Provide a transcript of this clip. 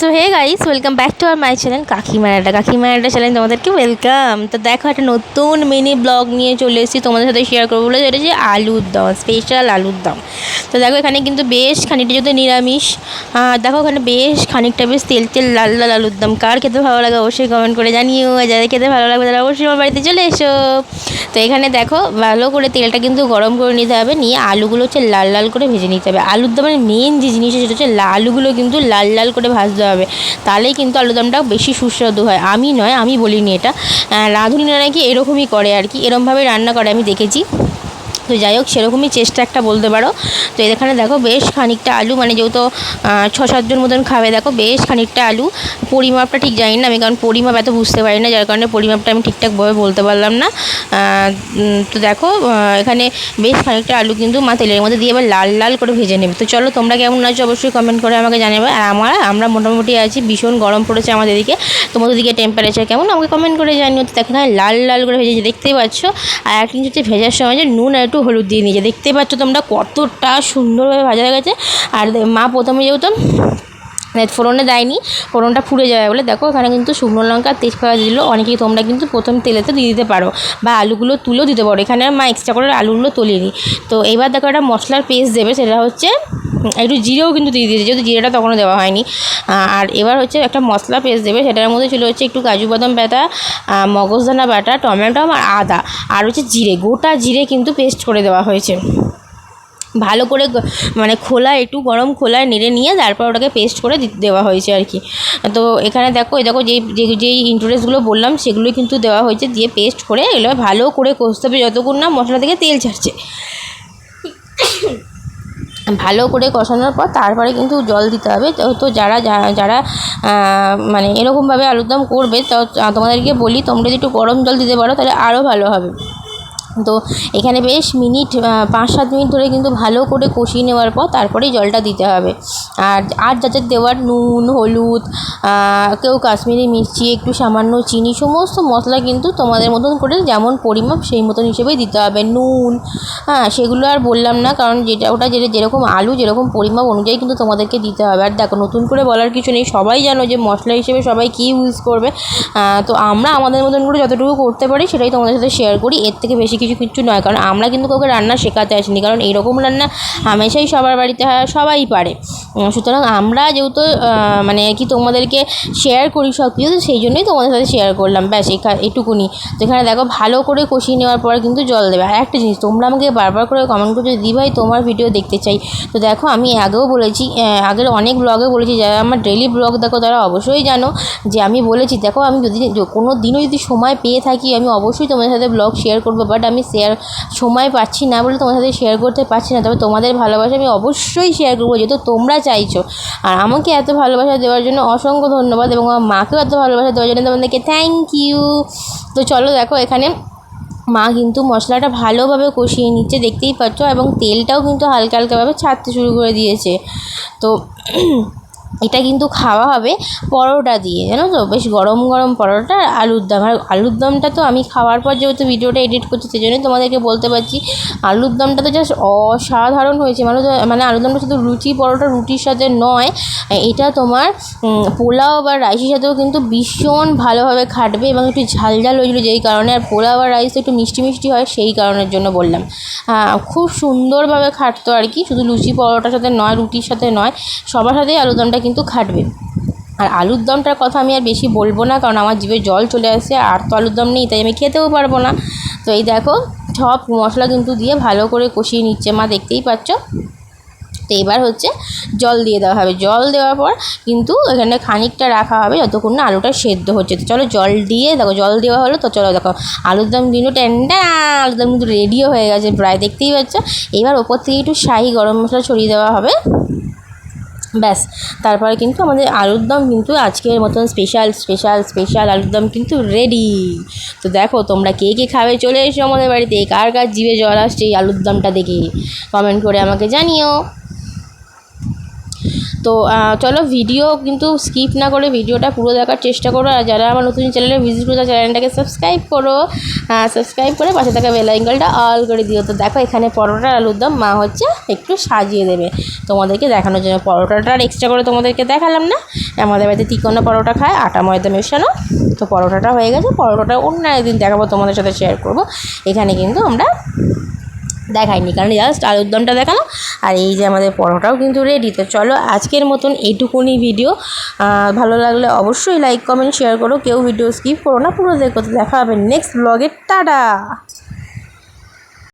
So hey guys, welcome back to আর my channel কাকিমার channel তোমাদেরকে ওয়েলকাম। তো দেখো, একটা নতুন মিনি ব্লগ নিয়ে চলে এসেছি তোমাদের সাথে শেয়ার করবো বলে। এটা যে আলুর দম, স্পেশাল আলুর দম। তো দেখো, এখানে কিন্তু বেশ খানিকটা যেহেতু নিরামিষ, দেখো এখানে বেশ খানিকটা বেশ তেল তেল লাল লাল আলুর দম। কার খেতে ভালো লাগে অবশ্যই কমেন্ট করে জানিও, আর যাদের খেতে ভালো লাগবে তারা অবশ্যই আমার বাড়িতে চলে এসো। তো এখানে দেখো, ভালো করে তেলটা কিন্তু গরম করে নিতে হবে, নিয়ে আলুগুলো হচ্ছে লাল লাল করে ভেজে নিতে হবে। আলুর দমের মেন যে জিনিস সেটা হচ্ছে আলুগুলো কিন্তু লাল লাল করে ভাজতে হবে, তাহলেই কিন্তু আলুরদমটা বেশি সুস্বাদু হয়। আমি বলিনি এটা, রাঁধুনিরা নাকি এরকমই করে আর কি, এরকমভাবে রান্না করে আমি দেখেছি। তো যাই হোক, সেরকমই চেষ্টা একটা বলতে পারো। তো এখানে দেখো বেশ খানিকটা আলু, মানে যেহেতু 6-7 জন মতন খাবে, দেখো বেশ খানিকটা আলু। পরিমাপটা ঠিক জানি না আমি, কারণ পরিমাপ এত বুঝতে পারি না, যার কারণে পরিমাপটা আমি ঠিকঠাকভাবে বলতে পারলাম না। তো দেখো, এখানে বেশ খানিকটা আলু কিন্তু মা তেলের মধ্যে দিয়ে এবার লাল লাল করে ভেজে নেবে। তো চলো, তোমরা কেমন আছো অবশ্যই কমেন্ট করে আমাকে জানাবে। আর আমরা মোটামুটি আছি, ভীষণ গরম পড়েছে আমাদের দিকে। তোমাদের দিকে টেম্পারেচার কেমন আমাকে কমেন্ট করে জানিও। তো দেখো, এখানে লাল লাল করে ভেজেছে, দেখতেই পাচ্ছ। আর একটা জিনিস হচ্ছে, ভেজার সময় যে নুন আর একটু হলুদ দিয়ে নিয়েছে, দেখতেই পাচ্ছ তোমরা কতটা সুন্দরভাবে ভাজা হয়ে গেছে। আর মা প্রথমে যেহেতু ফোড়নে দেয়নি, ফোড়নটা পুড়ে যাবে বলে দেখো এখানে কিন্তু শুকনো লঙ্কা তেজপাতা দিল। অনেকেই তোমরা কিন্তু প্রথম তেলেতে দিয়ে দিতে পারো, বা আলুগুলো তুলেও দিতে পারো। এখানে মা এক্সট্রা করে আলুগুলো তুলিনি। তো এবার দেখো, একটা মশলার পেস্ট দেবে, সেটা হচ্ছে একটু জিরেও কিন্তু দিয়ে দিয়েছে, যেহেতু জিরেটা তখনও দেওয়া হয়নি। আর এবার হচ্ছে একটা মশলা পেস্ট দেবে, সেটার মধ্যে ছিল হচ্ছে একটু কাজু বাদাম বাটা, মগজদানা বাটা, টমেটো আর আদা, আর হচ্ছে জিরে, গোটা জিরে কিন্তু পেস্ট করে দেওয়া হয়েছে। ভালো করে মানে একটু গরম খোলায় নেড়ে নিয়ে তারপর ওটাকে পেস্ট করে দেওয়া হয়েছে আর কি। তো এখানে দেখো, যেই ইন্ট্রোডাক্টসগুলো বললাম সেগুলোই কিন্তু দেওয়া হয়েছে, দিয়ে পেস্ট করে এগুলো ভালো করে কষতে হবে যতক্ষণ না মশলা থেকে তেল ছাড়ছে। ভালো করে কষানোর পর তারপরে কিন্তু জল দিতে হবে। তো যারা যারা মানে এরকমভাবে আলুরদম করবে, তো তোমাদেরকে বলি, তোমরা যদি একটু গরম জল দিতে পারো তাহলে আরও ভালো হবে। তো এখানে বেশ 5-7 মিনিট ধরে কিন্তু ভালো করে কষিয়ে নেওয়ার পর তারপরেই জলটা দিতে হবে। আর যাদের দেওয়ার নুন, হলুদ, কেউ কাশ্মীরি মির্চি, একটু সামান্য চিনি, সমস্ত মশলা কিন্তু তোমাদের মতন করে যেমন পরিমাপ সেই মতন হিসেবেই দিতে হবে। নুন, সেগুলো আর বললাম না, কারণ ওটা যেরকম আলু যেরকম পরিমাপ অনুযায়ী কিন্তু তোমাদেরকে দিতে হবে। আর দেখো, নতুন করে বলার কিছু নেই, সবাই জানো যে মশলা হিসেবে সবাই কী ইউজ করবে। তো আমরা আমাদের মতন করে যতটুকু করতে পারি সেটাই তোমাদের সাথে শেয়ার করি, এর থেকে বেশি কিছু নয়। কারণ আমরা কিন্তু কাউকে রান্না শেখাতে আসিনি, কারণ এইরকম রান্না হামেশাই সবার বাড়িতে হয়, সবাই পারে। সুতরাং আমরা যেহেতু মানে কি তোমাদেরকে শেয়ার করি সব কিছু, সেই জন্যই তোমাদের সাথে শেয়ার করলাম, ব্যাস এটুকুনি। তো এখানে দেখো, ভালো করে কষিয়ে নেওয়ার পর কিন্তু জল দেবে। আর একটা জিনিস, তোমরা আমাকে বারবার করে কমেন্ট করছো, দিদি ভাই তোমার ভিডিও দেখতে চাই। তো দেখো, আমি আগেও বলেছি, আগের অনেক ব্লগে বলেছি, যারা আমার ডেইলি ব্লগ দেখো তারা অবশ্যই জানো যে আমি বলেছি, দেখো আমি যদি কোনো দিনও যদি সময় পেয়ে থাকি আমি অবশ্যই তোমাদের সাথে ব্লগ শেয়ার করবো, বাট আমি সময় পাচ্ছি না বলে তোমাদের সাথে শেয়ার করতে পারছি না। তবে তোমাদের ভালোবাসা আমি অবশ্যই শেয়ার করবো, যেহেতু তোমরা চাইছো। আর আমাকে এত ভালোবাসা দেওয়ার জন্য অসংখ্য ধন্যবাদ, এবং আমার মাকেও এত ভালোবাসা দেওয়ার জন্য তোমাদেরকে থ্যাংক ইউ। তো চলো দেখো, এখানে মা কিন্তু মশলাটা ভালোভাবে কষিয়ে নিচ্ছে, দেখতেই পাচ্ছ, এবং তেলটাও কিন্তু হালকা হালকাভাবে ছাড়তে শুরু করে দিয়েছে। তো এটা কিন্তু খাওয়া হবে পরোটা দিয়ে, জানো তো, বেশ গরম গরম পরোটা আর আলুর দম। আর আলুর দমটা তো আমি খাওয়ার পর যেহেতু ভিডিওটা এডিট করছি, সেই জন্যই তোমাদেরকে বলতে পারছি, আলুর দমটা তো জাস্ট অসাধারণ হয়েছে। মানে আলুর দমটা শুধু রুটির সাথে নয়, এটা তোমার পোলাও বা রাইসের সাথেও কিন্তু ভীষণ ভালোভাবে খাটবে, এবং একটু ঝাল ঝাল হয়েছিলো যেই কারণে। আর পোলাও আর রাইস একটু মিষ্টি মিষ্টি হয়, সেই কারণের জন্য বললাম। খুব সুন্দরভাবে খাটতো আর কি, শুধু লুচি পরোটার সাথে নয়, রুটির সাথে নয়, সবার সাথেই আলুর দমটা কিন্তু খাটবে। আর আলুর দমটার কথা আমি আর বেশি বলবো না, কারণ আমার জিভে জল চলে আসছে, আর তো আলুর দম নেই, তাই আমি খেতেও পারবো না। তো এই দেখো, সব মশলা কিন্তু দিয়ে ভালো করে কষিয়ে নিচ্ছে মা, দেখতেই পাচ্ছ। তো এবার হচ্ছে জল দিয়ে দেওয়া হবে। জল দেওয়ার পর কিন্তু এখানে খানিকটা রাখা হবে যতক্ষণ না আলুটা সেদ্ধ হচ্ছে। তো চলো, জল দিয়ে দেখো, জল দেওয়া হলো। তো চলো দেখো, আলুর দম কিন্তু আলুর দম কিন্তু রেডিও হয়ে গেছে প্রায়, দেখতেই পাচ্ছ। এবার ওপর থেকে একটু শাহি গরম মশলা ছড়িয়ে দেওয়া হবে, ব্যাস। তারপরে কিন্তু আমাদের আলুর দম কিন্তু আজকের মতন স্পেশাল আলুর দম কিন্তু রেডি। তো দেখো, তোমরা কে কে খাবে চলে এসো আমাদের বাড়িতে। কার কার জিভে জল আসছে এই আলুর দমটা দেখে কমেন্ট করে আমাকে জানিও। তো চলো ভিডিও কিন্তু স্কিপ না করে ভিডিওটা পুরো দেখার চেষ্টা করো। আর যারা আমার নতুন চ্যানেলে ভিজিট করো চ্যানেলটাকে সাবস্ক্রাইব করো, সাবস্ক্রাইব করে পাশে থাকা বেল আইকনটা অল করে দিও। তো দেখো এখানে পরোটা আলুর দম মা হচ্ছে একটু সাজিয়ে দেবে তোমাদেরকে দেখানোর জন্য। পরোটাটা আর এক্সট্রা করে তোমাদেরকে দেখালাম না, আমাদের বাড়িতে তিকোনা পরোটা খায়, আটা ময়দা মেশানো। তো পরোটাটা হয়ে গেছে, পরোটাটা অন্য একদিন দেখাবো, তোমাদের সাথে শেয়ার করবো। এখানে কিন্তু আমরা দেখাইনি, কারণ জাস্ট আলুর দমটা দেখালাম। আর এই যে আমাদের পরোটাও কিন্তু রেডি। তো চলো আজকের মতন এইটুকুনি ভিডিও। ভালো লাগলে অবশ্যই লাইক কমেন্ট শেয়ার করো, কেউ ভিডিও স্কিপ করো না, পুরো দেখো। দেখা হবে নেক্সট ব্লগে। টাটা।